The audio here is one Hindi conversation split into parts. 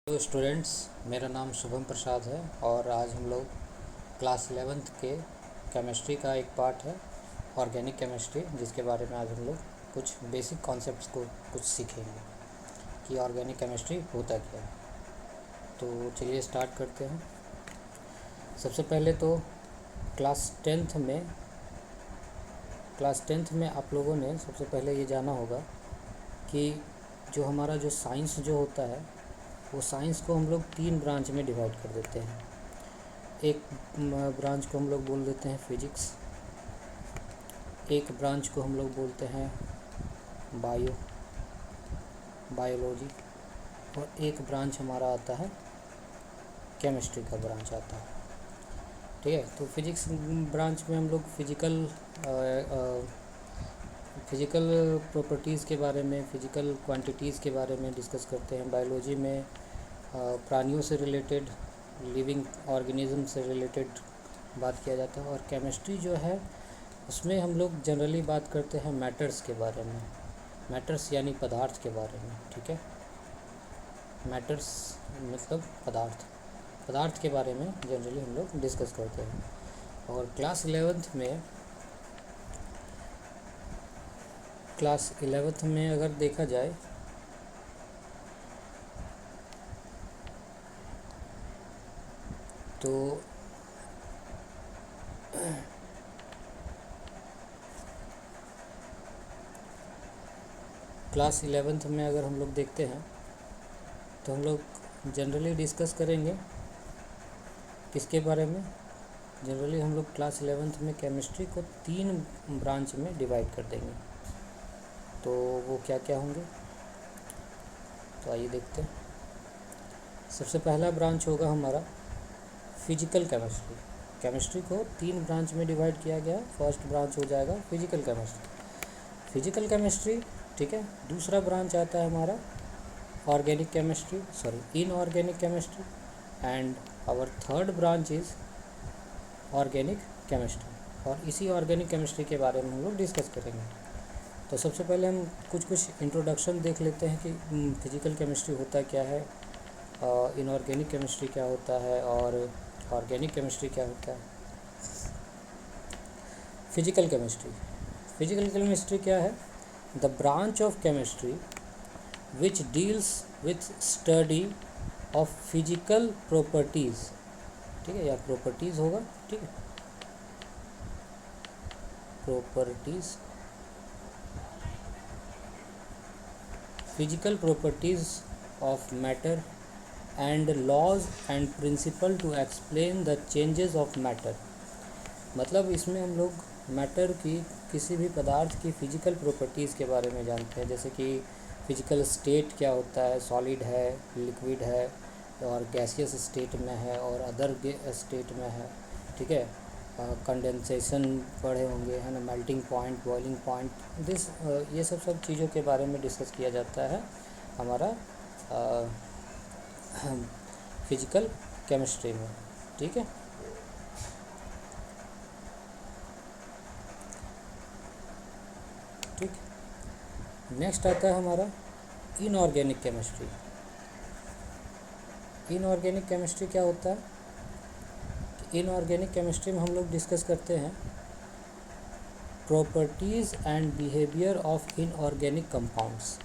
हेलो स्टूडेंट्स, मेरा नाम शुभम प्रसाद है और आज हम लोग क्लास 11th के केमिस्ट्री का एक पार्ट है ऑर्गेनिक केमिस्ट्री, जिसके बारे में आज हम लोग कुछ बेसिक कॉन्सेप्ट्स को कुछ सीखेंगे कि ऑर्गेनिक केमिस्ट्री होता क्या है। तो चलिए स्टार्ट करते हैं। सबसे पहले तो क्लास टेंथ में आप लोगों ने सबसे पहले ये जाना होगा कि जो हमारा जो साइंस जो होता है वो साइंस को हम लोग 3 ब्रांच में डिवाइड कर देते हैं। एक ब्रांच को हम लोग बोल देते हैं फिजिक्स, एक ब्रांच को हम लोग बोलते हैं बायोलॉजी और एक ब्रांच हमारा आता है केमिस्ट्री का ब्रांच आता है। ठीक है, तो फिजिक्स ब्रांच में हम लोग फिजिकल प्रॉपर्टीज़ के बारे में, फिजिकल क्वांटिटीज़ के बारे में डिस्कस करते हैं। बायोलॉजी में प्राणियों से रिलेटेड, लिविंग ऑर्गेनिज्म से रिलेटेड बात किया जाता है। और केमिस्ट्री जो है उसमें हम लोग जनरली बात करते हैं मैटर्स के बारे में, मैटर्स यानी पदार्थ के बारे में। ठीक है, मैटर्स मतलब पदार्थ के बारे में जनरली हम लोग डिस्कस करते हैं। और क्लास 11th में अगर देखा जाए तो क्लास 11th में अगर हम लोग देखते हैं तो हम लोग जनरली डिस्कस करेंगे किसके बारे में। जनरली हम लोग क्लास 11th में केमिस्ट्री को 3 ब्रांच में डिवाइड कर देंगे। तो वो क्या क्या होंगे, तो आइए देखते हैं। सबसे पहला ब्रांच होगा हमारा फिजिकल केमिस्ट्री। केमिस्ट्री को 3 ब्रांच में डिवाइड किया गया। फर्स्ट ब्रांच हो जाएगा फिजिकल केमिस्ट्री। ठीक है, दूसरा ब्रांच आता है हमारा inorganic chemistry and our third branch is organic chemistry. और इसी ऑर्गेनिक केमिस्ट्री के बारे में हम लोग डिस्कस करेंगे। तो सबसे पहले हम कुछ इंट्रोडक्शन देख लेते हैं कि फिजिकल केमिस्ट्री होता क्या है, इनऑर्गेनिक केमिस्ट्री क्या होता है और ऑर्गेनिक केमिस्ट्री क्या होता है। फिजिकल केमिस्ट्री क्या है? The branch of chemistry which deals with study of physical properties. ठीक है, या प्रॉपर्टीज़ होगा। ठीक है, properties, physical properties of matter and laws and principle to explain the changes of matter. मतलब इसमें हम लोग मैटर की, किसी भी पदार्थ की फिजिकल प्रॉपर्टीज़ के बारे में जानते हैं, जैसे कि फिजिकल स्टेट क्या होता है, सॉलिड है, लिक्विड है और गैसियस स्टेट में है और अदर स्टेट में है। ठीक है, कंडेंसेशन पढ़े होंगे, है ना, मेल्टिंग पॉइंट, बॉइलिंग पॉइंट, ये सब चीज़ों के बारे में डिस्कस किया जाता है हमारा फिजिकल केमिस्ट्री में। ठीक है, ठीक। नेक्स्ट आता है हमारा इनऑर्गेनिक केमिस्ट्री। इनऑर्गेनिक केमिस्ट्री क्या होता है? इनऑर्गेनिक केमिस्ट्री में हम लोग डिस्कस करते हैं properties and behaviour of inorganic compounds.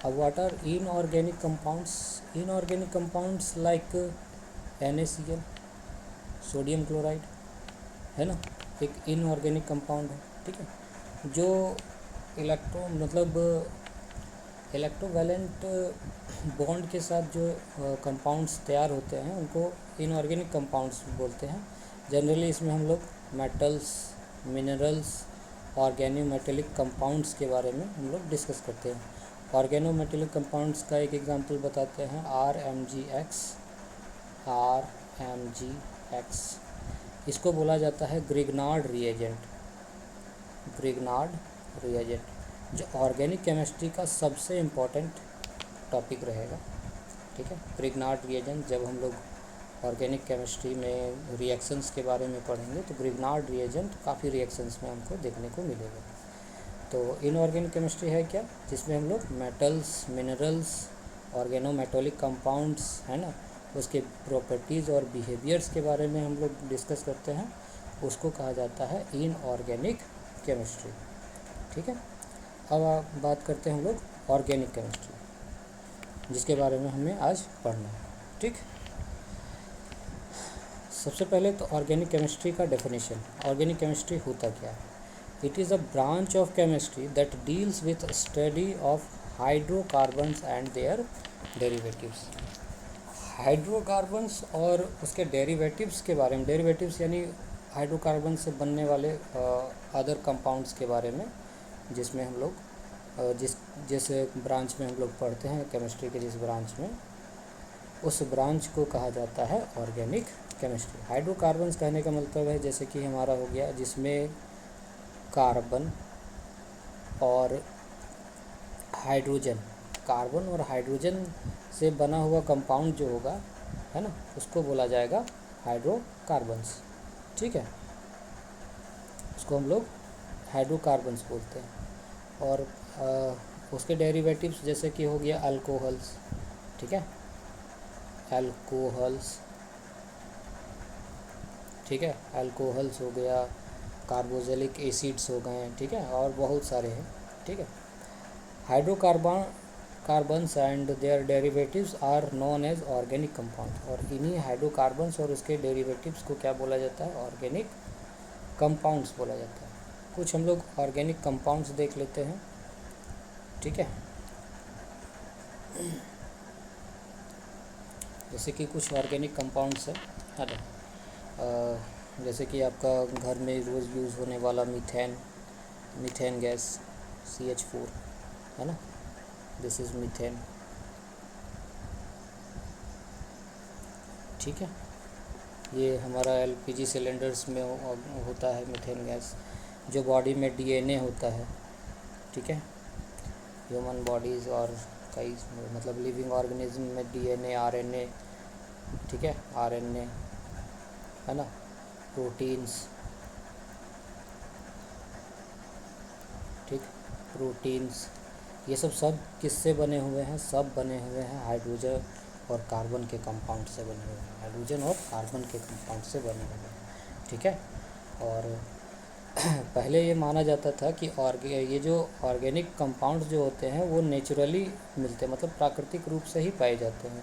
अब what are inorganic compounds? Inorganic compounds like NaCl, sodium chloride, है ना, एक इनऑर्गेनिक कंपाउंड है। ठीक है, जो इलेक्ट्रोवैलेंट बॉन्ड के साथ जो कंपाउंड्स तैयार होते हैं उनको इनऑर्गेनिक कंपाउंड्स बोलते हैं। जनरली इसमें हम लोग मेटल्स, मिनरल्स, ऑर्गेनोमेटेलिक कंपाउंड्स के बारे में हम लोग डिस्कस करते हैं। ऑर्गेनोमेटेलिक कंपाउंड्स का एक एग्जांपल बताते हैं, RMgX। इसको बोला जाता है ग्रिग्नार्ड रिएजेंट, जो ऑर्गेनिक केमिस्ट्री का सबसे इम्पोर्टेंट टॉपिक रहेगा। ठीक है, ग्रिग्नार्ड रिएजेंट, जब हम लोग ऑर्गेनिक केमिस्ट्री में रिएक्शंस के बारे में पढ़ेंगे तो ग्रिग्नार्ड रिएजेंट काफ़ी रिएक्शंस में हमको देखने को मिलेगा। तो इनऑर्गेनिक केमिस्ट्री है क्या? जिसमें हम लोग मेटल्स, मिनरल्स, ऑर्गेनोमेटोलिक कंपाउंड्स है ना, उसके प्रॉपर्टीज़ और बिहेवियर्स के बारे में हम लोग डिस्कस करते हैं, उसको कहा जाता है इनऑर्गेनिक केमिस्ट्री। ठीक है, अब आप बात करते हैं हम लोग ऑर्गेनिक केमिस्ट्री, जिसके बारे में हमें आज पढ़ना है। ठीक, सबसे पहले तो ऑर्गेनिक केमिस्ट्री का डेफिनेशन। ऑर्गेनिक केमिस्ट्री होता क्या है? It is a branch of chemistry that deals with study of hydrocarbons and their derivatives. Hydrocarbons और उसके डेरिवेटिव्स के बारे में, डेरिवेटिव्स यानी हाइड्रोकार्बन से बनने वाले अदर कंपाउंड्स के बारे में, जिसमें हम लोग जिस ब्रांच में हम लोग पढ़ते हैं केमिस्ट्री के, जिस ब्रांच में, उस ब्रांच को कहा जाता है ऑर्गेनिक केमिस्ट्री। हाइड्रोकार्बन्स कहने का मतलब है जैसे कि हमारा हो गया जिसमें कार्बन और हाइड्रोजन, कार्बन और हाइड्रोजन से बना हुआ कंपाउंड जो होगा, है ना, उसको बोला जाएगा हाइड्रोकार्बन्स। ठीक है, उसको हम लोग हाइड्रोकार्बन्स बोलते हैं। और उसके डेरिवेटिव्स जैसे कि हो गया अल्कोहल्स। ठीक है, अल्कोहल्स, ठीक है, अल्कोहल्स हो गया, कार्बोक्सिलिक एसिड्स हो गए, ठीक है, और बहुत सारे हैं। ठीक है, hydrocarbons and their derivatives are known as organic compound. और इन्हीं हाइड्रोकार्बन्स और उसके डेरिवेटिव्स को क्या बोला जाता है? ऑर्गेनिक कंपाउंड्स बोला जाता है। कुछ हम लोग ऑर्गेनिक कंपाउंड्स देख लेते हैं। ठीक है, जैसे कि कुछ ऑर्गेनिक कंपाउंड्स है ना, जैसे कि आपका घर में रोज़ यूज़ होने वाला मीथेन गैस CH4, है ना, दिस इज़ मीथेन। ठीक है, ये हमारा LPG सिलेंडर्स में होता है मीथेन गैस, जो बॉडी में DNA होता है। ठीक है, ह्यूमन बॉडीज़ और कई मतलब लिविंग ऑर्गेनिज्म में DNA, RNA, ठीक है, RNA, है ना, प्रोटीन्स, ठीक, प्रोटीन्स, ये सब किससे बने हुए हैं? सब बने हुए हैं हाइड्रोजन और कार्बन के कंपाउंड से बने हुए हैं, हाइड्रोजन और कार्बन के कंपाउंड से बने हुए हैं। ठीक है, और पहले ये माना जाता था कि ये जो ऑर्गेनिक कंपाउंड्स जो होते हैं वो नेचुरली मिलते हैं, मतलब प्राकृतिक रूप से ही पाए जाते हैं।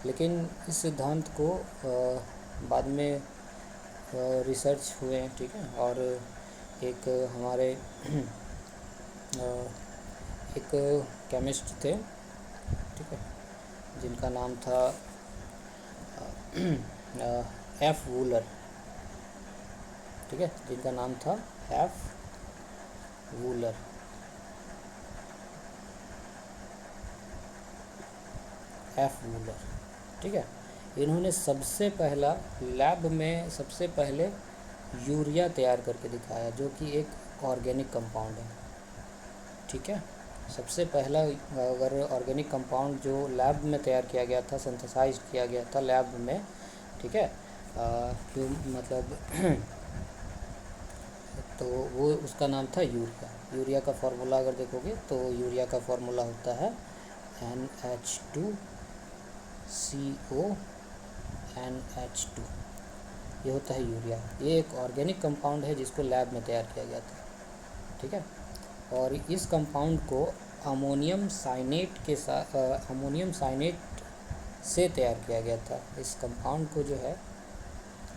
लेकिन इस सिद्धांत को बाद में रिसर्च हुए हैं। ठीक है, और एक हमारे एक केमिस्ट थे, ठीक है, जिनका नाम था F. वूलर। ठीक है, जिनका नाम था F. वूलर। ठीक है, इन्होंने सबसे पहला लैब में सबसे पहले यूरिया तैयार करके दिखाया, जो कि एक ऑर्गेनिक कंपाउंड है। ठीक है, सबसे पहला अगर ऑर्गेनिक कंपाउंड जो लैब में तैयार किया गया था, सिंथेसाइज किया गया था लैब में, ठीक है, मतलब तो वो उसका नाम था यूरिया। यूरिया का फार्मूला अगर देखोगे तो यूरिया का फार्मूला होता है NH2CO NH2, ये होता है यूरिया। ये एक ऑर्गेनिक कंपाउंड है जिसको लैब में तैयार किया गया था। ठीक है, और इस कंपाउंड को अमोनियम साइनेट के साथ अमोनियम साइनेट से तैयार किया गया था। इस कंपाउंड को जो है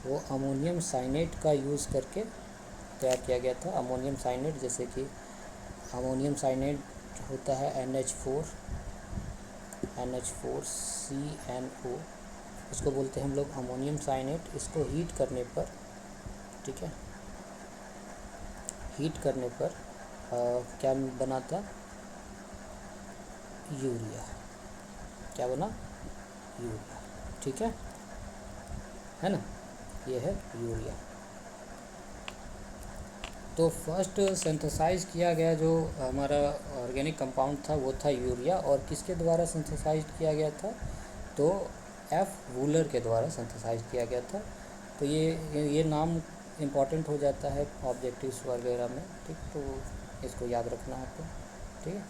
वो अमोनियम साइनेट का यूज़ करके तैयार किया गया था। अमोनियम साइनेट, जैसे कि अमोनियम साइनेट होता है NH4CNO, इसको बोलते हैं हम लोग अमोनियम साइनेट। इसको हीट करने पर, ठीक है, हीट करने पर क्या बना था? यूरिया। क्या बना? यूरिया। ठीक है ना, ये है यूरिया। तो फर्स्ट सिंथेसाइज किया गया जो हमारा ऑर्गेनिक कंपाउंड था वो था यूरिया। और किसके द्वारा सिंथेसाइज किया गया था? तो F. वूलर के द्वारा सिंथेसाइज किया गया था। तो ये नाम इम्पॉर्टेंट हो जाता है ऑब्जेक्टिव्स वगैरह में। ठीक, तो इसको याद रखना आपको। ठीक है,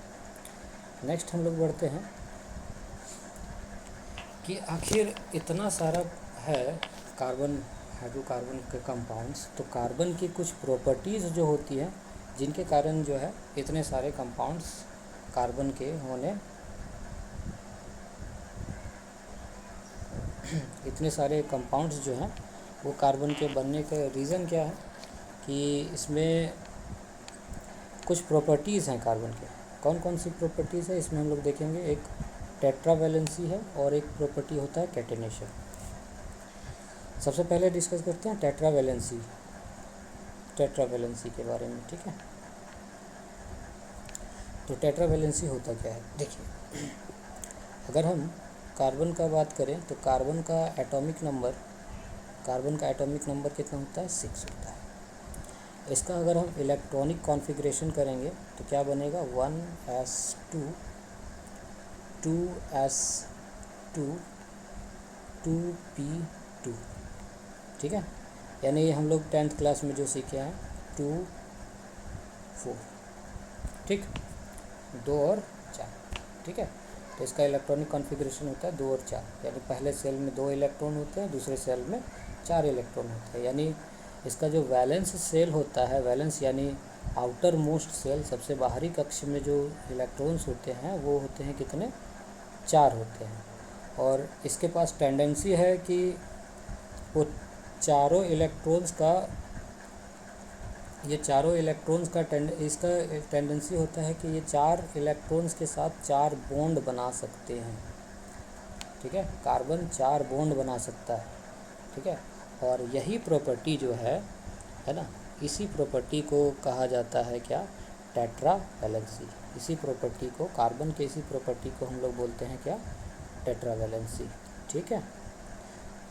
नेक्स्ट हम लोग बढ़ते हैं कि आखिर इतना सारा है कार्बन, हाइड्रोकार्बन के कंपाउंड्स, तो कार्बन की कुछ प्रॉपर्टीज़ जो होती हैं जिनके कारण जो है इतने सारे कंपाउंड्स कार्बन के होने इतने सारे कंपाउंड्स जो हैं वो कार्बन के बनने का रीज़न क्या है कि इसमें कुछ प्रॉपर्टीज़ हैं कार्बन के। कौन कौन सी प्रॉपर्टीज़ है इसमें हम लोग देखेंगे। एक टेट्रावैलेंसी है और एक प्रॉपर्टी होता है कैटेनेशन। सबसे पहले डिस्कस करते हैं टेट्रावैलेंसी के बारे में, ठीक है। तो टेट्रावैलेंसी होता क्या है, देखिए अगर हम कार्बन का बात करें तो कार्बन का एटॉमिक नंबर कितना होता है, 6 होता है। इसका अगर हम इलेक्ट्रॉनिक कॉन्फ़िगरेशन करेंगे तो क्या बनेगा, 1s2 2s2 2p2, ठीक है। यानी ये हम लोग 10th क्लास में जो सीखे हैं 2 4, ठीक, 2 और 4, ठीक है। तो इसका इलेक्ट्रॉनिक कॉन्फ़िगरेशन होता है 2 और 4, यानी पहले सेल में 2 इलेक्ट्रॉन होते हैं, दूसरे सेल में 4 इलेक्ट्रॉन होते हैं। यानी इसका जो वैलेंस सेल होता है, वैलेंस यानी आउटर मोस्ट सेल, सबसे बाहरी कक्ष में जो इलेक्ट्रॉन्स होते हैं वो होते हैं कितने, 4 होते हैं। और इसके पास टेंडेंसी है कि वो चारों इलेक्ट्रॉन्स का इसका टेंडेंसी होता है कि ये 4 इलेक्ट्रॉन्स के साथ 4 बॉन्ड बना सकते हैं, ठीक है। कार्बन 4 बॉन्ड बना सकता है, ठीक है। और यही प्रॉपर्टी जो है ना, इसी प्रॉपर्टी को कहा जाता है क्या, टेट्रावैलेंसी। इसी प्रॉपर्टी को, कार्बन के इसी प्रॉपर्टी को हम लोग बोलते हैं क्या, टेट्रावैलेंसी, ठीक है।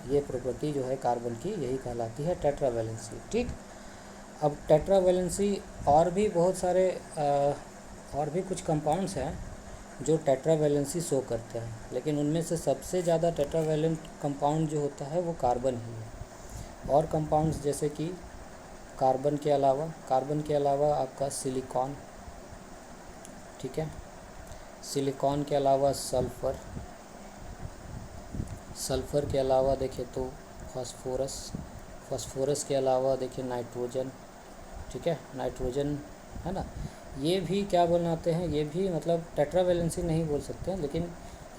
ये प्रॉपर्टी जो है कार्बन की यही कहलाती है टेट्रावैलेंसी, ठीक। अब टेट्रावैलेंसी और भी बहुत सारे और भी कुछ कंपाउंड्स हैं जो टेट्रावैलेंसी शो करते हैं, लेकिन उनमें से सबसे ज़्यादा टेट्रावैलेंट कंपाउंड जो होता है वो कार्बन ही है। और कंपाउंड्स जैसे कि कार्बन के अलावा आपका सिलिकॉन, ठीक है। सिलिकॉन के अलावा सल्फ़र के अलावा देखें तो फास्फोरस के अलावा देखिए नाइट्रोजन, ठीक है, नाइट्रोजन है ना। ये भी क्या बनाते हैं, ये भी मतलब टेट्रावैलेंसी नहीं बोल सकते हैं, लेकिन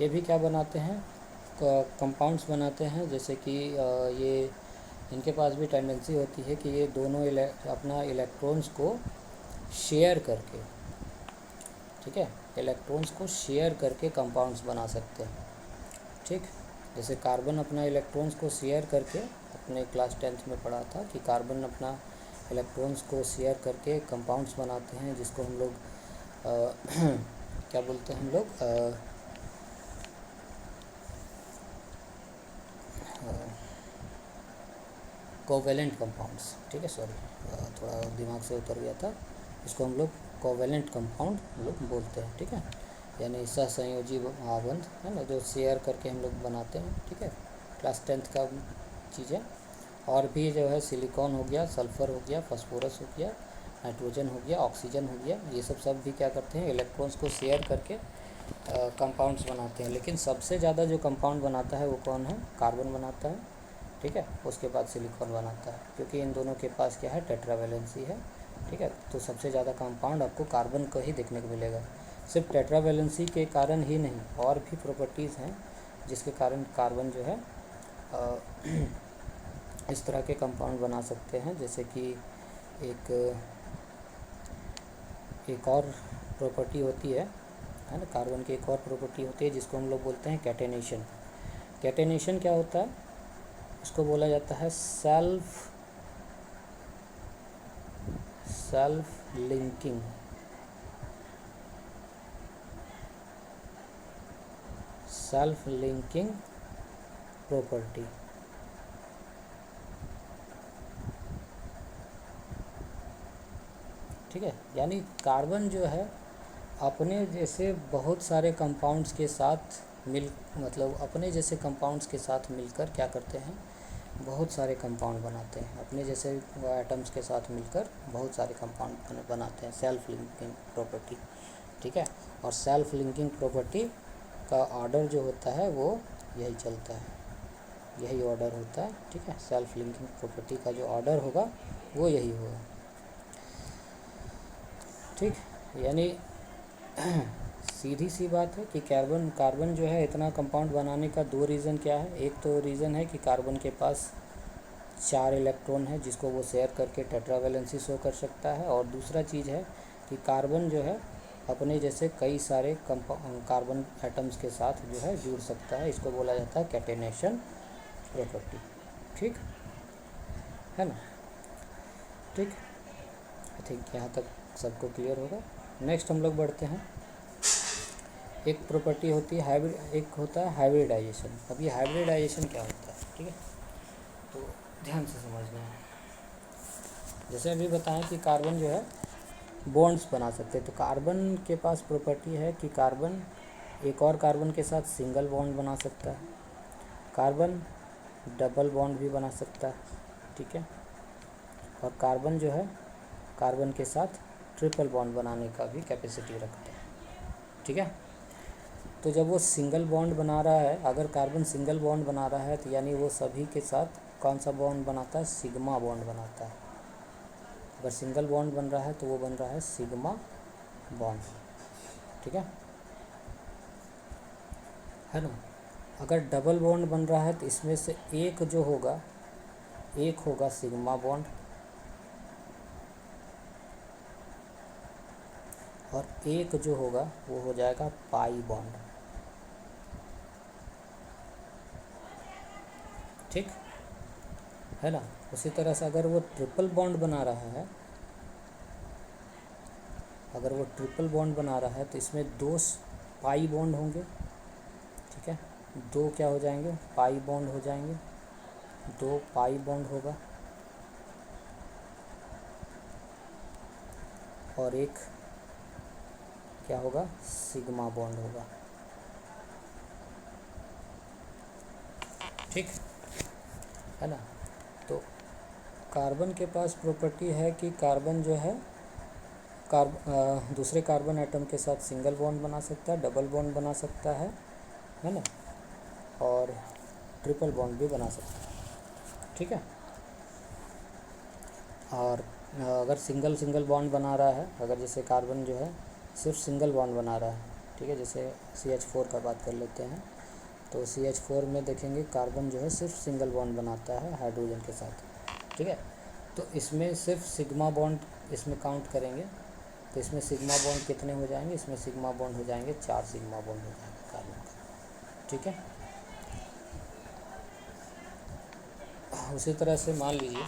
ये भी क्या बनाते हैं, कंपाउंड्स बनाते हैं। जैसे कि ये इनके पास भी टेंडेंसी होती है कि ये दोनों अपना इलेक्ट्रॉन्स को शेयर करके, ठीक है, इलेक्ट्रॉन्स को शेयर करके कंपाउंड्स बना सकते हैं, ठीक। जैसे कार्बन अपना इलेक्ट्रॉन्स को शेयर करके, अपने क्लास 10th में पढ़ा था कि कार्बन अपना इलेक्ट्रॉन्स को शेयर करके कंपाउंड्स बनाते हैं, जिसको हम लोग क्या बोलते हैं, हम लोग कोवेलेंट कंपाउंड्स, ठीक है। सॉरी, थोड़ा दिमाग से उतर गया था। इसको हम लोग कोवेलेंट कंपाउंड हम लोग बोलते हैं, ठीक है। यानी सहसंयोजी आबंध है ना, जो शेयर करके हम लोग बनाते हैं, ठीक है। क्लास 10th का चीज़ें। और भी जो है सिलिकॉन हो गया, सल्फ़र हो गया, फास्फोरस हो गया, नाइट्रोजन हो गया, ऑक्सीजन हो गया, ये सब भी क्या करते हैं, इलेक्ट्रॉन्स को शेयर करके कंपाउंड्स बनाते हैं। लेकिन सबसे ज़्यादा जो कंपाउंड बनाता है वो कौन है, कार्बन बनाता है, ठीक है। उसके बाद सिलिकॉन बनाता है, क्योंकि इन दोनों के पास क्या है, टेट्रावैलेंसी है, ठीक है। तो सबसे ज़्यादा कंपाउंड आपको कार्बन का ही देखने को मिलेगा। सिर्फ टेट्रावैलेंसी के कारण ही नहीं, और भी प्रॉपर्टीज़ हैं जिसके कारण कार्बन जो है इस तरह के कंपाउंड बना सकते हैं। जैसे कि एक और प्रॉपर्टी होती है ना, कार्बन की एक और प्रॉपर्टी होती है जिसको हम लोग बोलते हैं कैटेनेशन। कैटेनेशन क्या होता है, इसको बोला जाता है सेल्फ लिंकिंग, प्रॉपर्टी, ठीक है। यानी कार्बन जो है अपने जैसे बहुत सारे कंपाउंड्स के साथ अपने जैसे कंपाउंड्स के साथ मिलकर क्या करते हैं, बहुत सारे कंपाउंड बनाते हैं। अपने जैसे एटम्स के साथ मिलकर बहुत सारे कंपाउंड बनाते हैं, सेल्फ लिंकिंग प्रॉपर्टी, ठीक है। और सेल्फ लिंकिंग प्रॉपर्टी का ऑर्डर जो होता है वो यही चलता है, यही ऑर्डर होता है। ठीक है, सेल्फ लिंकिंग प्रॉपर्टी का जो ऑर्डर होगा वो यही होगा। ठीक, यानी सीधी सी बात है कि कार्बन जो है इतना कंपाउंड बनाने का दो रीज़न क्या है। एक तो रीज़न है कि कार्बन के पास 4 इलेक्ट्रॉन है जिसको वो शेयर करके टेट्रावैलेंसी शो कर सकता है, और दूसरा चीज़ है कि कार्बन जो है अपने जैसे कई सारे कार्बन एटम्स के साथ जो है जुड़ सकता है। इसको बोला जाता है कैटेनेशन प्रॉपर्टी। ठीक है ना। ठीक, आई थिंक यहाँ तक सबको क्लियर होगा। नेक्स्ट हम लोग बढ़ते हैं। एक प्रॉपर्टी होती है हाइब्रिड, एक होता है हाइब्रिडाइजेशन। अब ये हाइब्रिडाइजेशन क्या होता है, ठीक है, तो ध्यान से समझना है। जैसे अभी बताएं कि कार्बन जो है बॉन्ड्स बना सकते हैं, तो कार्बन के पास प्रॉपर्टी है कि कार्बन एक और कार्बन के साथ सिंगल बॉन्ड बना सकता है, कार्बन डबल बॉन्ड भी बना सकता है। ठीक है, और कार्बन जो है कार्बन के साथ ट्रिपल बॉन्ड बनाने का भी कैपेसिटी रखता है। ठीक है, तो जब वो सिंगल बॉन्ड बना रहा है, अगर कार्बन सिंगल बॉन्ड बना रहा है तो यानी वो सभी के साथ कौन सा बॉन्ड बनाता है, सिग्मा बॉन्ड बनाता है। अगर सिंगल बॉन्ड बन रहा है तो वो बन रहा है सिग्मा बॉन्ड। ठीक है ना। अगर डबल बॉन्ड बन रहा है तो इसमें से एक जो होगा, एक होगा सिग्मा बॉन्ड और एक जो होगा वो हो जाएगा पाई बॉन्ड। ठीक है ना। उसी तरह से अगर वो ट्रिपल बॉन्ड बना रहा है, अगर वो ट्रिपल बॉन्ड बना रहा है तो इसमें दो पाई बॉन्ड होंगे। ठीक है, दो क्या हो जाएंगे, पाई बॉन्ड हो जाएंगे, दो पाई बॉन्ड होगा और एक क्या होगा, सिग्मा बॉन्ड होगा। ठीक है ना। तो कार्बन के पास प्रॉपर्टी है कि कार्बन जो है दूसरे कार्बन एटम के साथ सिंगल बॉन्ड बना सकता है, डबल बॉन्ड बना सकता है ना, और ट्रिपल बॉन्ड भी बना सकता है। ठीक है, और अगर सिंगल सिंगल बॉन्ड बना रहा है, अगर जैसे कार्बन जो है सिर्फ सिंगल बॉन्ड बना रहा है, ठीक है, जैसे CH4 का बात कर लेते हैं, तो CH4 में देखेंगे कार्बन जो है सिर्फ सिंगल बॉन्ड बनाता है हाइड्रोजन के साथ। ठीक है, तो इसमें सिर्फ सिग्मा बॉन्ड इसमें काउंट करेंगे तो इसमें सिग्मा बॉन्ड कितने हो जाएंगे, इसमें सिग्मा बॉन्ड हो जाएंगे 4 सिग्मा बॉन्ड हो जाएंगे कार्बन का। ठीक है, उसी तरह से मान लीजिए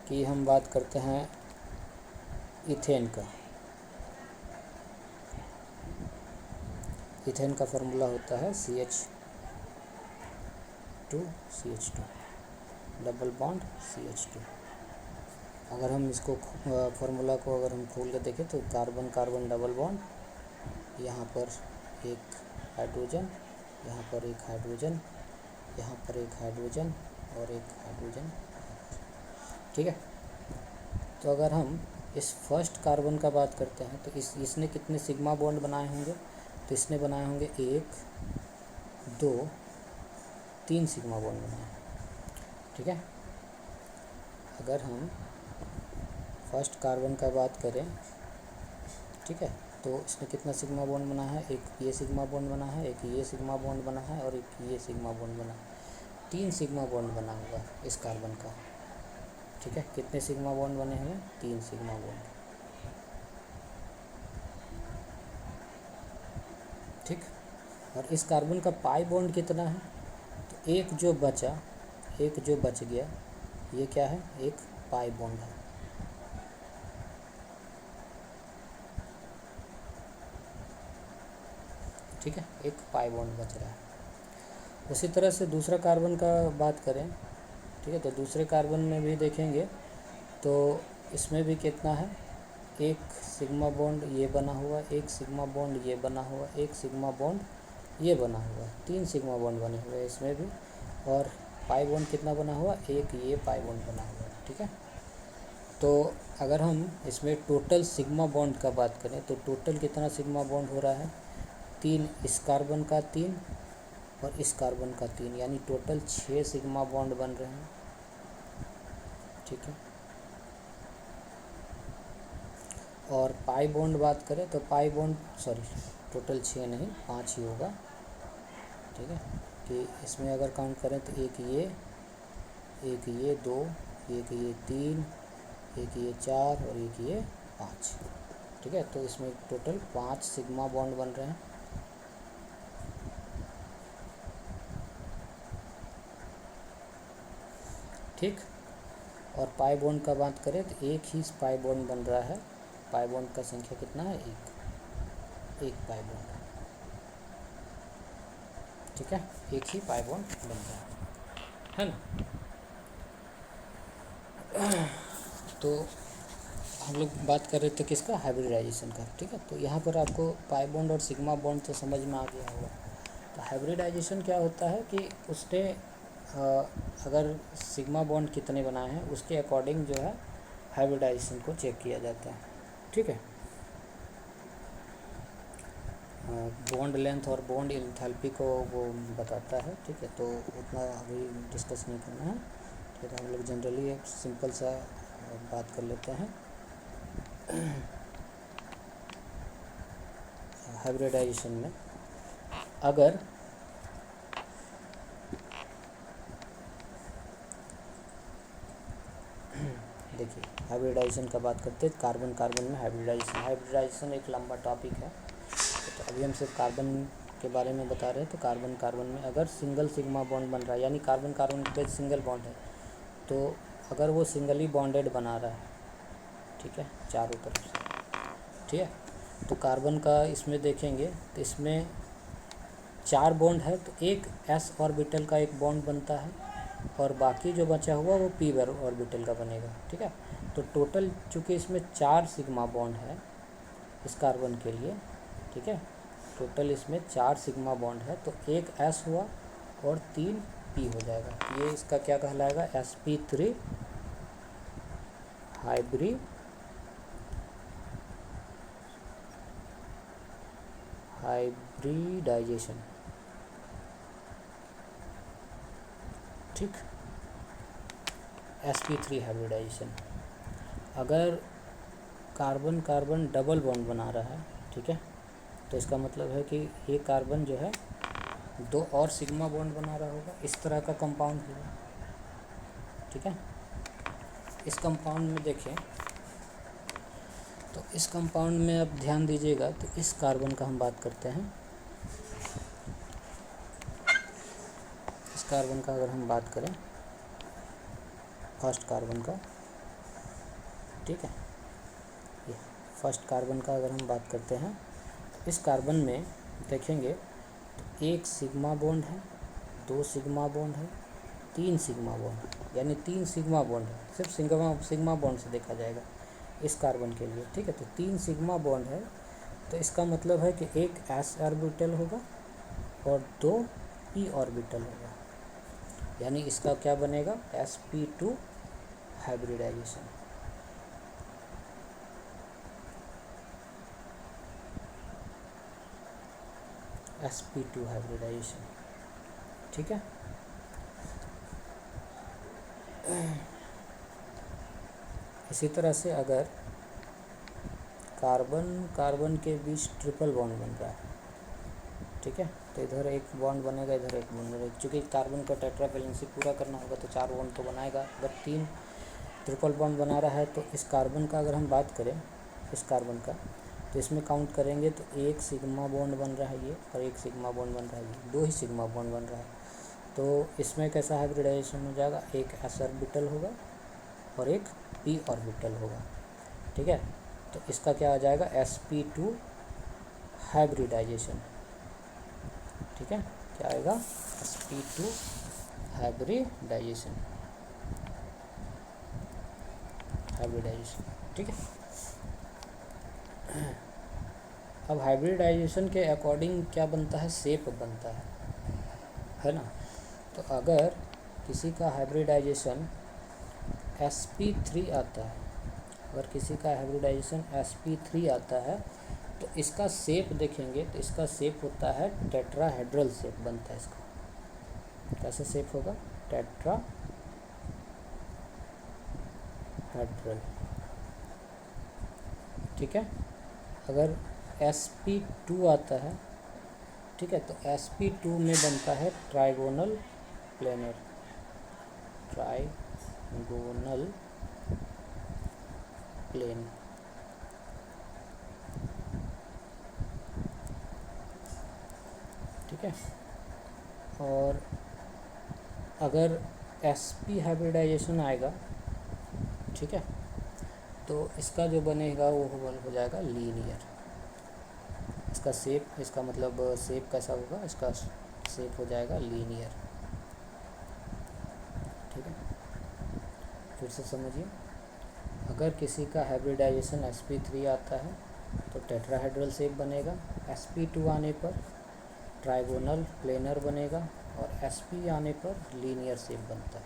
कि हम बात करते हैं इथेन का। इथेन का फार्मूला होता है CH2CH2 डबल बॉन्ड CH2। अगर हम इसको फार्मूला को अगर हम खोल के देखें तो कार्बन कार्बन डबल बॉन्ड, यहाँ पर एक हाइड्रोजन, यहाँ पर एक हाइड्रोजन, यहाँ पर एक हाइड्रोजन और एक हाइड्रोजन। ठीक है, तो अगर हम इस फर्स्ट कार्बन का बात करते हैं तो इसने कितने सिग्मा बॉन्ड बनाए होंगे, तो इसने बनाए होंगे 1 2 3 सिग्मा बॉन्ड बनाए। ठीक है, अगर हम फर्स्ट कार्बन का बात करें, ठीक है, तो इसने कितना सिग्मा बॉन्ड बना है, एक ये सिग्मा बॉन्ड बना है, एक ये सिग्मा बॉन्ड बना है और एक ये सिग्मा बॉन्ड बना है। 3 सिग्मा बॉन्ड बना हुआ इस कार्बन का। ठीक है, कितने सिग्मा बॉन्ड बने हुए, 3 सिग्मा बॉन्ड। ठीक, और इस कार्बन का पाई बॉन्ड कितना है, तो एक जो बच गया ये क्या है, एक पाई बॉन्ड है। ठीक है, एक पाई बॉन्ड बच रहा है। उसी तरह से दूसरा कार्बन का बात करें, ठीक है, तो दूसरे कार्बन में भी देखेंगे तो इसमें भी कितना है, एक सिग्मा बॉन्ड ये बना हुआ, एक सिग्मा बॉन्ड ये बना हुआ, एक सिग्मा बॉन्ड ये बना हुआ, 3 सिग्मा बॉन्ड बने हुए इसमें भी, और पाई बॉन्ड कितना बना हुआ, एक ये पाई बॉन्ड बना हुआ। ठीक है, तो अगर हम इसमें टोटल सिग्मा बॉन्ड का बात करें तो टोटल कितना सिग्मा बॉन्ड हो रहा है, 3 इस कार्बन का, 3 और इस कार्बन का 3, यानी टोटल 6 सिग्मा बॉन्ड बन रहे हैं। ठीक है, और पाई बॉन्ड बात करें तो पाई बॉन्ड टोटल 6 नहीं 5 ही होगा। ठीक है, कि इसमें अगर काउंट करें तो एक ये 2, एक ये 3, एक ये 4 और एक ये 5। ठीक है, तो इसमें टोटल 5 सिग्मा बॉन्ड बन रहे हैं। ठीक, और पाई बॉन्ड का बात करें तो एक ही पाई बॉन्ड बन रहा है। पाई बॉन्ड का संख्या कितना है? एक पाई बॉन्ड। ठीक है, एक ही पाई बॉन्ड बन रहा है ना। तो हम लोग बात कर रहे थे किसका? हाइब्रिडाइजेशन का। ठीक है, तो यहाँ पर आपको पाई बॉन्ड और सिग्मा बॉन्ड तो समझ में आ गया होगा। तो हाइब्रिडाइजेशन क्या होता है कि उसने अगर सिग्मा बॉन्ड कितने बनाए हैं उसके अकॉर्डिंग जो है हाइब्रिडाइजेशन को चेक किया जाता है। ठीक है, बॉन्ड लेंथ और बॉन्ड एंथैल्पी को वो बताता है। ठीक है, तो उतना अभी डिस्कस नहीं करना है। ठीक है, तो हम लोग जनरली एक सिंपल सा बात कर लेते हैं। हाइब्रिडाइजेशन में अगर देखिए, हाइब्रिडाइजेशन का बात करते हैं कार्बन कार्बन में हाइब्रिडाइजेशन एक लंबा टॉपिक है। तो अभी हम सिर्फ कार्बन के बारे में बता रहे हैं। तो कार्बन कार्बन में अगर सिंगल सिग्मा बॉन्ड बन रहा है, यानी कार्बन कार्बन पे सिंगल बॉन्ड है, तो अगर वो सिंगली बॉन्डेड बना रहा है, ठीक है, चारों तरफ से, ठीक है, तो कार्बन का इसमें देखेंगे तो इसमें 4 बॉन्ड है, तो एक s ऑर्बिटल का एक बॉन्ड बनता है और बाकी जो बचा हुआ वो p ऑर्बिटल का बनेगा। ठीक है, तो टोटल चूँकि इसमें 4 सिग्मा बॉन्ड है इस कार्बन के लिए, ठीक है, टोटल इसमें 4 सिग्मा बॉन्ड है, तो एक s हुआ और 3 p हो जाएगा। ये इसका क्या कहलाएगा? sp3 hybridisation. ठीक, sp3 हाइब्रिडाइजेशन। अगर कार्बन कार्बन डबल बॉन्ड बना रहा है, ठीक है, तो इसका मतलब है कि ये कार्बन जो है 2 और सिग्मा बॉन्ड बना रहा होगा, इस तरह का कंपाउंड होगा। ठीक है, इस कंपाउंड में देखें तो इस कंपाउंड में आप ध्यान दीजिएगा, तो इस कार्बन का हम बात करते हैं। इस कार्बन का अगर हम बात करें, फर्स्ट कार्बन का, ठीक है, ये फर्स्ट कार्बन का अगर हम बात करते हैं, तो इस कार्बन में देखेंगे तो एक सिग्मा बॉन्ड है, 2 सिग्मा बॉन्ड है, 3 सिग्मा बॉन्ड है, यानी 3 सिग्मा बॉन्ड है। सिर्फ सिग्मा बॉन्ड से देखा जाएगा इस कार्बन के लिए। ठीक है, तो 3 सिग्मा बॉन्ड है, तो इसका मतलब है कि एक s ऑर्बिटल होगा और 2 p ऑर्बिटल होगा, यानी इसका क्या बनेगा? sp2 hybridisation. sp2 hybridisation. ठीक है, इसी तरह से अगर कार्बन कार्बन के बीच ट्रिपल बॉन्ड बन रहा है, ठीक है, तो इधर एक बॉन्ड बनेगा, इधर एक बॉन्ड बनेगा। चूँकि कार्बन का टेट्रा वैलेंसी पूरा करना होगा तो 4 बॉन्ड तो बनाएगा, अगर 3 ट्रिपल बॉन्ड बना रहा है। तो इस कार्बन का अगर हम बात करें, इस कार्बन का, तो इसमें काउंट करेंगे तो एक सिग्मा बॉन्ड बन रहा है ये, और एक सिग्मा बॉन्ड बन रहा है ये, 2 ही सिग्मा बॉन्ड बन रहा है। तो इसमें कैसा हाइब्रिडाइजेशन हो जाएगा? एक s ऑर्बिटल होगा और एक p ऑर्बिटल होगा। ठीक है, तो इसका क्या आ जाएगा? sp2 hybridisation. ठीक है, क्या आएगा? sp2 hybridisation. ठीक है, अब हाइब्रिडाइजेशन के अकॉर्डिंग क्या बनता है? शेप बनता है ना। तो अगर किसी का हाइब्रिडाइजेशन sp3 आता है, अगर किसी का हाइब्रिडाइजेशन sp3 आता है, तो इसका शेप देखेंगे तो इसका शेप होता है टेट्राहेड्रल शेप बनता है इसका। कैसे शेप होगा, टेट्राहेड्रल। ठीक है। अगर sp2 आता है, ठीक है, तो sp2 में बनता है ट्राइगोनल प्लेनर, ट्राइगोनल प्लेन। ठीक है। और अगर sp हाइब्रिडाइजेशन आएगा, ठीक है, तो इसका जो बनेगा वो हो जाएगा लीनियर। इसका शेप, इसका मतलब शेप कैसा होगा, इसका शेप हो जाएगा लीनियर। ठीक है, फिर से समझिए, अगर किसी का हाइब्रिडाइजेशन sp3 आता है तो टेट्राहेड्रल शेप बनेगा, sp2 आने पर ट्राइगोनल प्लेनर बनेगा, और sp आने पर लीनियर शेप बनता है।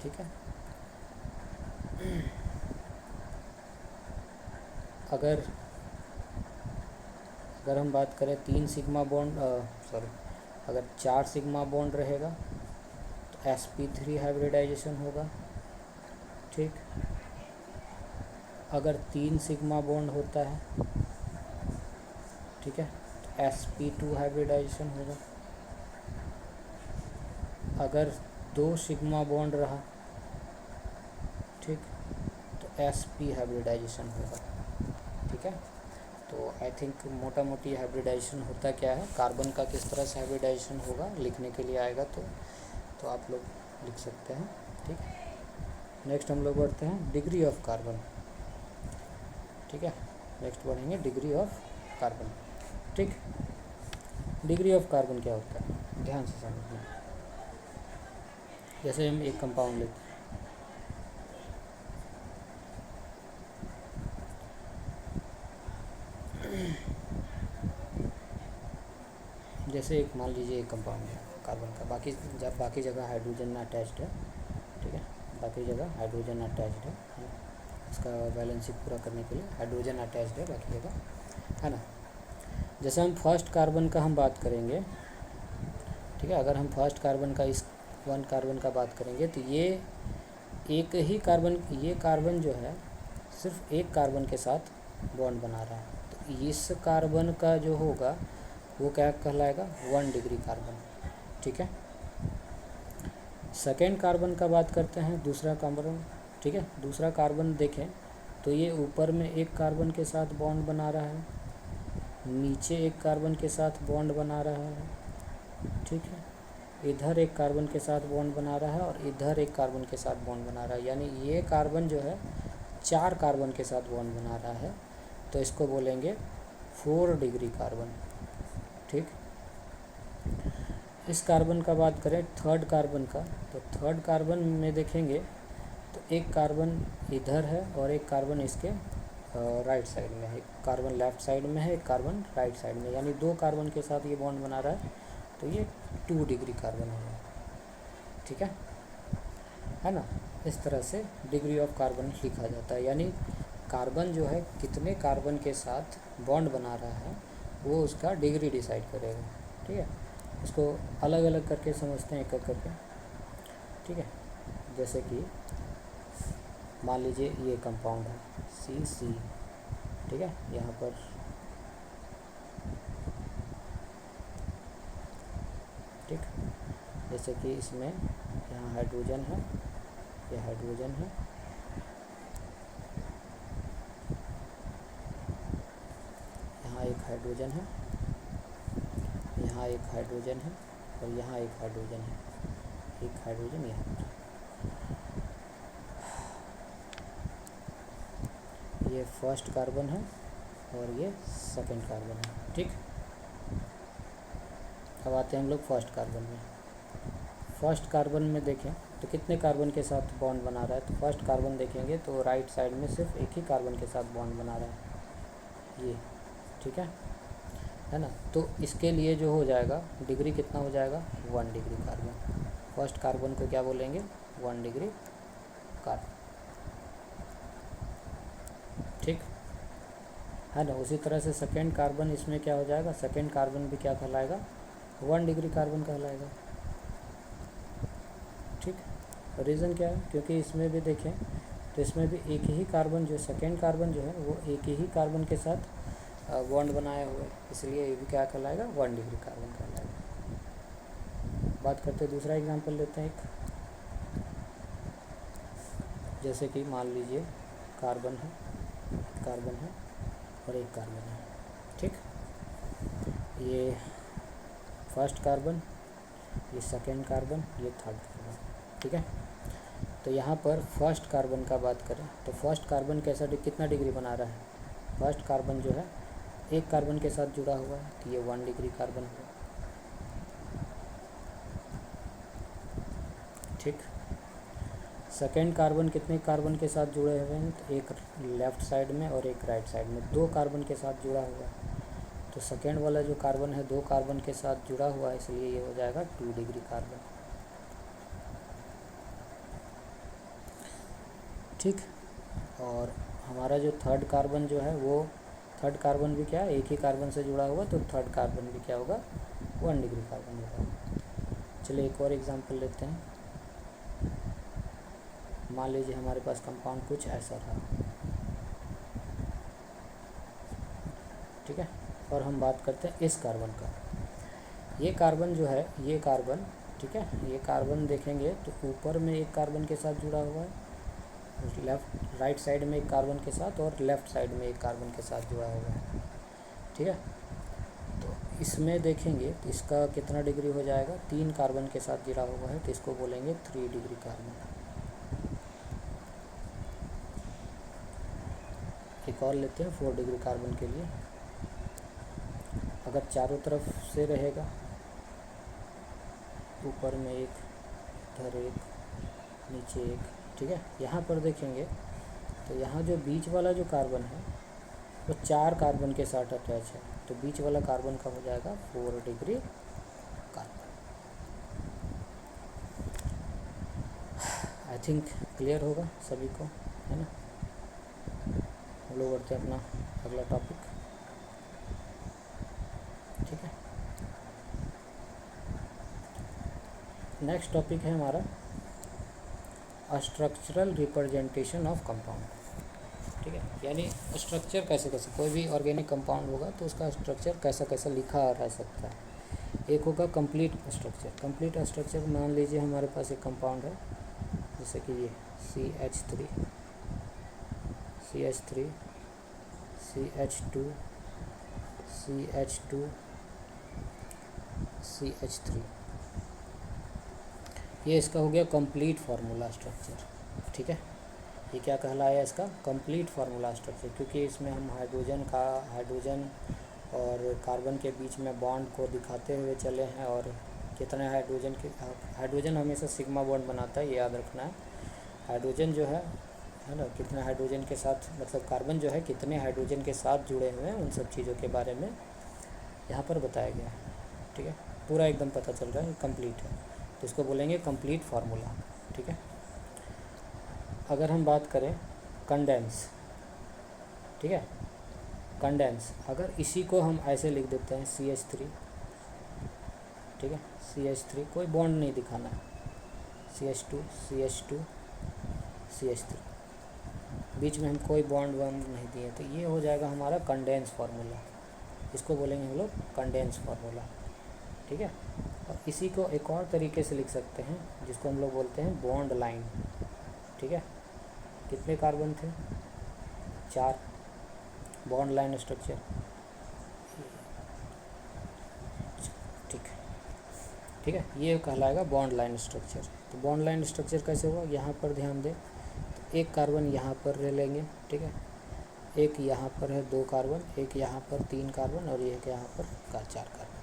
ठीक है। अगर हम बात करें 3 सिग्मा बॉन्ड, अगर 4 सिग्मा बॉन्ड रहेगा तो sp3 हाइब्रिडाइजेशन होगा। ठीक। अगर 3 सिग्मा बॉन्ड होता है, ठीक है, तो sp2 हाइब्रिडाइजेशन होगा। अगर 2 सिग्मा बॉन्ड रहा, ठीक, तो sp हाइब्रिडाइजेशन होगा। ठीक है। तो आई थिंक मोटा मोटी हाइब्रिडाइजेशन होता क्या है, कार्बन का किस तरह से हाइब्रिडाइजेशन होगा लिखने के लिए आएगा तो आप लोग लिख सकते हैं। ठीक। नेक्स्ट हम लोग बढ़ते हैं डिग्री ऑफ कार्बन। ठीक है, नेक्स्ट बढ़ेंगे डिग्री ऑफ कार्बन। ठीक। डिग्री ऑफ कार्बन क्या होता है, ध्यान से समझना। जैसे हम एक कंपाउंड लेते हैं, जैसे एक मान लीजिए एक कंपाउंड है कार्बन का, बाकी जगह हाइड्रोजन अटैच्ड है। ठीक है, बाकी जगह हाइड्रोजन अटैच्ड है, इसका बैलेंसिंग पूरा करने के लिए हाइड्रोजन अटैच्ड है बाकी जगह, है ना। जैसे हम फर्स्ट कार्बन का हम बात करेंगे, ठीक है, अगर हम फर्स्ट कार्बन का, इस 1 कार्बन का बात करेंगे तो ये एक ही कार्बन, ये कार्बन जो है सिर्फ एक कार्बन के साथ बॉन्ड बना रहा है, तो इस कार्बन का जो होगा वो क्या कहलाएगा, 1 डिग्री कार्बन। ठीक है। सेकेंड कार्बन का बात करते हैं, दूसरा कार्बन। ठीक है, दूसरा कार्बन देखें तो ये ऊपर में एक कार्बन के साथ बॉन्ड बना रहा है, नीचे एक कार्बन के साथ बॉन्ड बना रहा है। ठीक है, इधर एक कार्बन के साथ बॉन्ड बना रहा है और इधर एक कार्बन के साथ बॉन्ड बना रहा है, यानी ये कार्बन जो है 4 कार्बन के साथ बॉन्ड बना रहा है, तो इसको बोलेंगे 4 डिग्री कार्बन। ठीक। इस कार्बन का बात करें थर्ड कार्बन का, तो थर्ड कार्बन में देखेंगे तो एक कार्बन इधर है और एक कार्बन इसके राइट साइड में है, एक कार्बन लेफ़्ट साइड में है, एक कार्बन राइट साइड में, यानी 2 कार्बन के साथ ये बॉन्ड बना रहा है, तो ये 2 डिग्री कार्बन होगा। ठीक है ना। इस तरह से डिग्री ऑफ कार्बन लिखा जाता है, यानी कार्बन जो है कितने कार्बन के साथ बॉन्ड बना रहा है वो उसका डिग्री डिसाइड करेगा। ठीक है, इसको अलग अलग करके समझते हैं, एक एक करके। ठीक है, जैसे कि मान लीजिए ये कंपाउंड है CC, ठीक है, यहाँ पर ठीक, जैसे कि इसमें यहाँ हाइड्रोजन है, ये हाइड्रोजन है, यहाँ एक हाइड्रोजन है, यहाँ एक हाइड्रोजन है और यहाँ एक हाइड्रोजन है, एक हाइड्रोजन यहाँ पर। ये फर्स्ट कार्बन है और ये सेकंड कार्बन है। ठीक। अब आते हैं हम लोग फर्स्ट कार्बन में। फर्स्ट कार्बन में देखें तो कितने कार्बन के साथ बॉन्ड बना रहा है, तो फर्स्ट कार्बन देखेंगे तो राइट साइड में सिर्फ एक ही कार्बन के साथ बॉन्ड बना रहा है, ये। ठीक है ना। तो इसके लिए जो हो जाएगा डिग्री कितना हो जाएगा, 1 डिग्री कार्बन। फर्स्ट कार्बन को क्या बोलेंगे, 1 डिग्री कार्बन। ठीक है ना। उसी तरह से सेकेंड कार्बन, इसमें क्या हो जाएगा, सेकेंड कार्बन भी क्या कहलाएगा, 1 डिग्री कार्बन कहलाएगा। ठीक। रीज़न क्या है, क्योंकि इसमें भी देखें तो इसमें भी एक ही कार्बन, जो सेकेंड कार्बन जो है वो एक ही कार्बन के साथ बॉन्ड बनाया हुआ है, इसलिए ये भी क्या कहलाएगा, 1 डिग्री कार्बन कहलाएगा। बात करते हैं, दूसरा एग्जांपल लेते हैं एक, जैसे कि मान लीजिए कार्बन है और एक कार्बन है, ठीक। ये फर्स्ट कार्बन, ये सेकेंड कार्बन, ये थर्ड कार्बन, ठीक है। तो यहाँ पर फर्स्ट कार्बन का बात करें तो फर्स्ट कार्बन कितना डिग्री बना रहा है, फर्स्ट कार्बन जो है एक कार्बन के साथ जुड़ा हुआ है, तो ये 1 डिग्री कार्बन हुआ, ठीक। सेकेंड कार्बन कितने कार्बन के साथ जुड़े हुए हैं, तो एक लेफ़्ट साइड में और एक राइट साइड में, 2 कार्बन के साथ जुड़ा हुआ है। तो सेकेंड वाला जो कार्बन है 2 कार्बन के साथ जुड़ा हुआ है, इसलिए ये हो जाएगा 2 डिग्री कार्बन, ठीक। और हमारा जो थर्ड कार्बन जो है वो, थर्ड कार्बन भी क्या है, एक ही कार्बन से जुड़ा हुआ, तो थर्ड कार्बन भी क्या होगा, 1 डिग्री कार्बन होगा। चलिए एक और एग्जांपल लेते हैं। मान लीजिए हमारे पास कंपाउंड कुछ ऐसा रहा, ठीक है। और हम बात करते हैं इस कार्बन का, ये कार्बन जो है, ये कार्बन, ठीक है, ये कार्बन देखेंगे तो ऊपर में एक कार्बन के साथ जुड़ा हुआ है, लेफ़्ट राइट साइड में एक कार्बन के साथ और लेफ़्ट साइड में एक कार्बन के साथ जुड़ा हुआ है, ठीक है। तो इसमें देखेंगे तो इसका कितना डिग्री हो जाएगा, 3 कार्बन के साथ जुड़ा हुआ है, तो इसको बोलेंगे 3 डिग्री कार्बन। एक और लेते हैं 4 डिग्री कार्बन के लिए। अगर चारों तरफ से रहेगा, ऊपर में एक, इधर एक, नीचे एक, ठीक है। यहाँ पर देखेंगे तो यहाँ जो बीच वाला जो कार्बन है वो 4 कार्बन के साथ अटैच है, तो बीच वाला कार्बन का हो जाएगा 4 degree carbon. I think clear होगा सभी को, है ना। हम लोग बढ़ते हैं अपना अगला टॉपिक, ठीक है। नेक्स्ट टॉपिक है हमारा स्ट्रक्चरल रिप्रेजेंटेशन ऑफ कंपाउंड, ठीक है। यानी स्ट्रक्चर कैसे कैसे, कोई भी ऑर्गेनिक कंपाउंड होगा तो उसका स्ट्रक्चर कैसा कैसा लिखा रह सकता है। एक होगा कंप्लीट स्ट्रक्चर। कंप्लीट स्ट्रक्चर मान लीजिए हमारे पास एक कंपाउंड है, जैसे कि ये CH3 CH3 CH2 CH2 CH3, ये इसका हो गया कंप्लीट फार्मूला स्ट्रक्चर, ठीक है। ये क्या कहलाया इसका, कंप्लीट फार्मूला स्ट्रक्चर, क्योंकि इसमें हम हाइड्रोजन और कार्बन के बीच में बॉन्ड को दिखाते हुए चले हैं, और कितने हाइड्रोजन हमेशा सिग्मा बॉन्ड बनाता है, ये याद रखना है। हाइड्रोजन जो है ना, कितने हाइड्रोजन के साथ, मतलब कार्बन जो है कितने हाइड्रोजन के साथ जुड़े हुए हैं, उन सब चीज़ों के बारे में यहाँ पर बताया गया है, ठीक है। पूरा एकदम पता चल रहा है, कंप्लीट है, तो इसको बोलेंगे कंप्लीट फार्मूला, ठीक है। अगर हम बात करें कंडेंस, ठीक है, कंडेंस, अगर इसी को हम ऐसे लिख देते हैं CH3, ठीक है, CH3, कोई बॉन्ड नहीं दिखाना है, CH2 CH2 CH3, बीच में हम कोई बॉन्ड नहीं दिए, तो ये हो जाएगा हमारा कंडेंस फार्मूला, इसको बोलेंगे हम लोग कंडेंस फार्मूला, ठीक है। और इसी को एक और तरीके से लिख सकते हैं, जिसको हम लोग बोलते हैं बॉन्ड लाइन, ठीक है। कितने कार्बन थे, 4, बॉन्ड लाइन स्ट्रक्चर, ठीक है, ये कहलाएगा बॉन्ड लाइन स्ट्रक्चर। तो बॉन्ड लाइन स्ट्रक्चर कैसे हुआ, यहाँ पर ध्यान दें, तो एक कार्बन यहाँ पर ले लेंगे, ठीक है, एक यहाँ पर है 2 कार्बन, एक यहाँ पर 3 कार्बन, और एक यहाँ पर 4 कार्बन,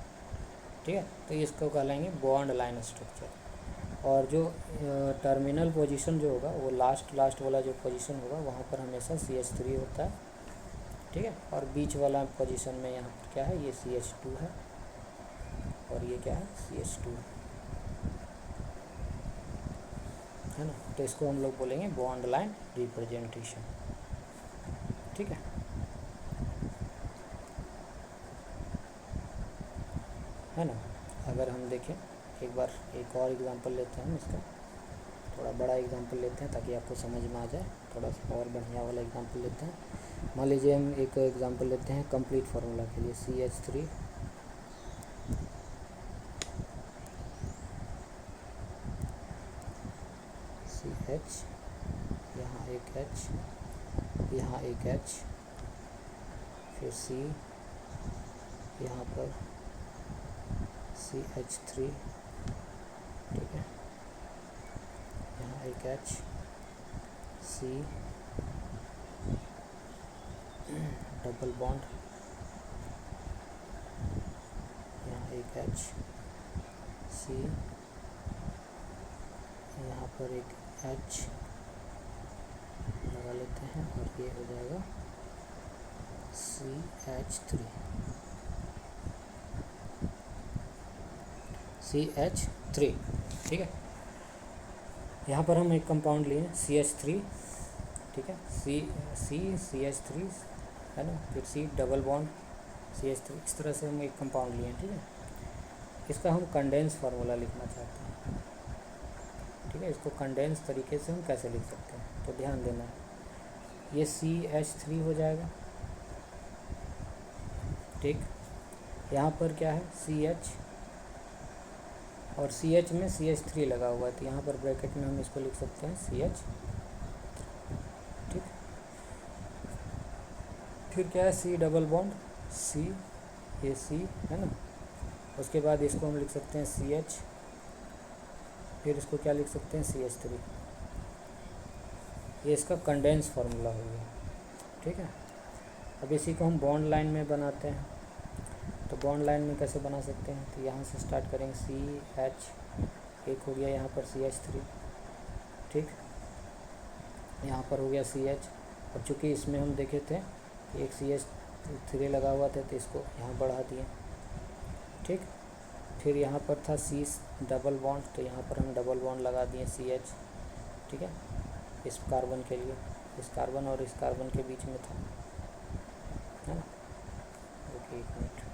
ठीक है। तो इसको कहलाएंगे बॉन्ड लाइन स्ट्रक्चर। और जो टर्मिनल पोजीशन जो होगा, वो लास्ट वाला जो पोजीशन होगा, वहाँ पर हमेशा CH3 होता है, ठीक है। और बीच वाला पोजीशन में यहाँ पर क्या है, ये CH2 है, और ये क्या है, CH2 है ना। तो इसको हम लोग बोलेंगे बॉन्ड लाइन रिप्रेजेंटेशन, ठीक है ना। अगर हम देखें एक बार, एक और एग्जांपल लेते हैं हम इसका, थोड़ा बड़ा एग्जांपल लेते हैं ताकि आपको समझ में आ जाए, थोड़ा सा और बढ़िया वाला एग्जांपल लेते हैं। मान लीजिए हम एक एग्जांपल लेते हैं कंप्लीट फार्मूला के लिए, CH3 CH, यहाँ एक H, यहाँ एक H, फिर C, यहाँ पर CH3, ठीक है, यहाँ एक H, C, डबल बॉन्ड, यहाँ एक H, C, यहाँ पर एक H लगा लेते हैं और ये हो जाएगा CH3, ठीक है। यहाँ पर हम एक कंपाउंड लिए CH3, ठीक है, CH3 है ना, फिर C डबल बॉन्ड CH3, इस तरह से हम एक कंपाउंड लिए, ठीक है। इसका हम कंडेंस फार्मूला लिखना चाहते हैं, ठीक है। इसको कंडेंस तरीके से हम कैसे लिख सकते हैं, तो ध्यान देना है, ये CH3 हो जाएगा, ठीक। यहाँ पर क्या है CH और CH में CH3 लगा हुआ है, तो यहाँ पर ब्रैकेट में हम इसको लिख सकते हैं CH, ठीक। फिर क्या है C डबल बॉन्ड C, ये C है ना, उसके बाद इसको हम लिख सकते हैं CH, फिर इसको क्या लिख सकते हैं CH3, ये इसका कंडेंस फार्मूला हो गया, ठीक है। अब इसी को हम बॉन्ड लाइन में बनाते हैं, तो बॉन्ड लाइन में कैसे बना सकते हैं, तो यहाँ से स्टार्ट करेंगे CH, एक हो गया यहाँ पर CH3, ठीक, यहाँ पर हो गया CH, और चूँकि इसमें हम देखे थे कि एक CH3 लगा हुआ था तो इसको यहाँ बढ़ा दिए, ठीक। फिर यहाँ पर था C डबल बॉन्ड, तो यहाँ पर हम डबल बॉन्ड लगा दिए CH, ठीक है, इस कार्बन के लिए, इस कार्बन और इस कार्बन के बीच में था, है ना। ओके, एक मिनट,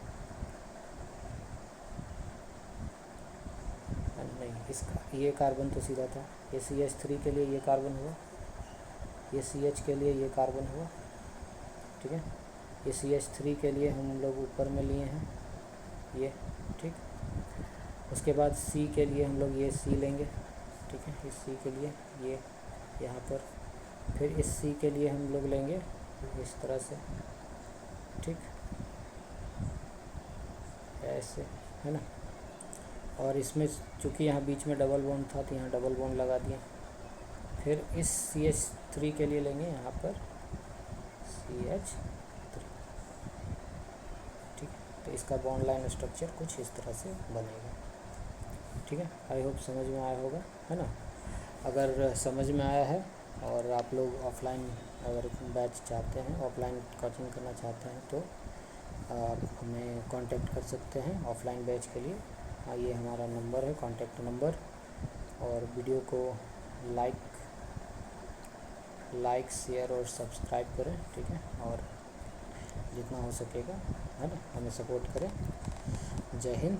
नहीं, इसका ये कार्बन तो सीधा था, ये CH3 के लिए ये कार्बन हुआ, ये CH के लिए ये कार्बन हुआ, ठीक है। ये CH3 के लिए हम लोग ऊपर में लिए हैं ये, ठीक। उसके बाद C के लिए हम लोग ये C लेंगे, ठीक है, इस C के लिए ये यहाँ पर, फिर इस C के लिए हम लोग लेंगे इस तरह से, ठीक, ऐसे, है ना। और इसमें चूँकि यहाँ बीच में डबल बॉन्ड था तो यहाँ डबल बॉन्ड लगा दिया, फिर इस CH3 के लिए लेंगे यहाँ पर CH3, ठीक। तो इसका बॉन्ड लाइन स्ट्रक्चर कुछ इस तरह से बनेगा, ठीक है। आई होप समझ में आया होगा, है ना। अगर समझ में आया है और आप लोग ऑफलाइन अगर बैच चाहते हैं, ऑफलाइन कोचिंग करना चाहते हैं, तो आप हमें कांटेक्ट कर सकते हैं ऑफलाइन बैच के लिए। ये हमारा नंबर है, कांटेक्ट नंबर, और वीडियो को लाइक शेयर और सब्सक्राइब करें, ठीक है, और जितना हो सकेगा, है ना, हमें सपोर्ट करें। जय हिंद।